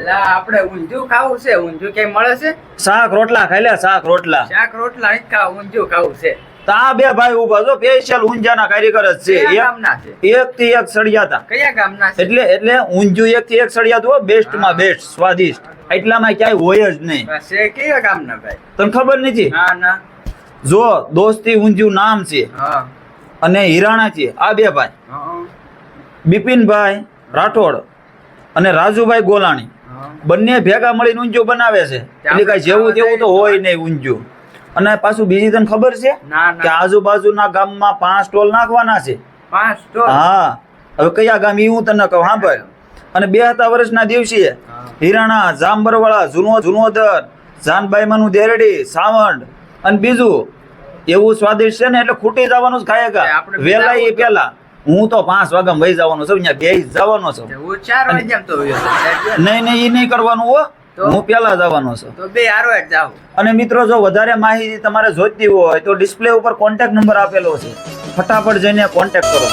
આપણે ઊંધિયું ખાવું છે. ઊંધિયું કઈ મળે છે? શાક રોટલા ખાઈ લે, શાક રોટલા. શાક રોટલા નહીં ખાવ, ઊંધિયું ખાવું છે. તો આ બે ભાઈ ઉભા છો, સ્પેશિયલ ઊંઝાના કારીગર જ છે. કયા ગામના છે? એક થી એક સળિયાતા. કયા ગામના છે? એટલે ઊંધિયું એક થી એક સળિયાતું હોય, બેસ્ટ માં બેસ્ટ, સ્વાદિષ્ટ. એટલામાં ક્યાંય હોય જ નહીં. છે કયા ગામના ભાઈ? તને ખબર નથી? ના ના. જો દોસ્તી ઊંધિયું નામ છે હા. અને હિરાણા છે. આ બે ભાઈ હા. બિપિનભાઈ રાઠોડ અને રાજુભાઈ ગોલાણી હા. બંને ભેગા મળીને ઊંધિયું બનાવે છે. એટલે કઈ જેવું તેવું તો હોય નહીં ઊંધિયું. અને પાછું બીજી તને ખબર છે ના કે ના. આજુબાજુના ગામમાં 5 સ્ટોલ નાખવાના છે. 5 સ્ટોલ? હા. હવે કયા ગામ ઈ હું તને કહું, સાંભળ. અને 72 વર્ષના દિવસે હિરાણા, જાંબરવાળા, જુનોદર, જાનબાઈમાનું દેરડી, સાવંડ અને બીજું એવું સ્વાદિષ્ટ છે ને એટલે ખૂટી જવાનું જ ખાયગા. આપણે વેલા એ પેલા હું તો 5 વાગ્યામાં વહી જવાનો છું, અહીંયા બેસી જવાનો છું. હું 4 વાગ્યામાં તો વયો. નહીં એ નહીં કરવાનું હો, તો? હું પેલા જવાનો છું. તો બે હારો જ જાવ. અને મિત્રો જો વધારે માહિતી તમારે જોઈતી હોય તો ડિસ્પ્લે ઉપર કોન્ટેક્ટ નંબર આપેલો છે, ફટાફટ જઈને કોન્ટેક્ટ કરો.